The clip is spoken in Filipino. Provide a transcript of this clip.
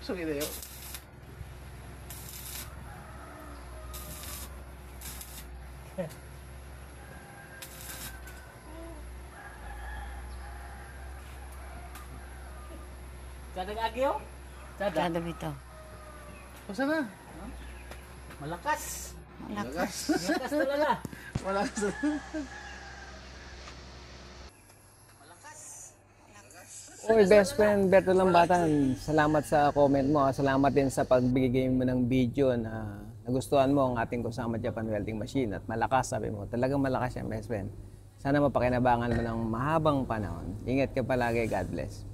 Sige tayo. Cadang agyo? Kada bitaw. O sana? Malakas. Malakas. Malakas talaga. Malakas. Oy, best friend, Berto Lambatan, salamat sa comment mo. Salamat din sa pagbigay mo ng video na nagustuhan mo ang ating Kusama Japan Welding Machine. At malakas, sabi mo. Talagang malakas yan, best friend. Sana mapakinabangan mo ng mahabang panahon. Ingat ka palagi. God bless.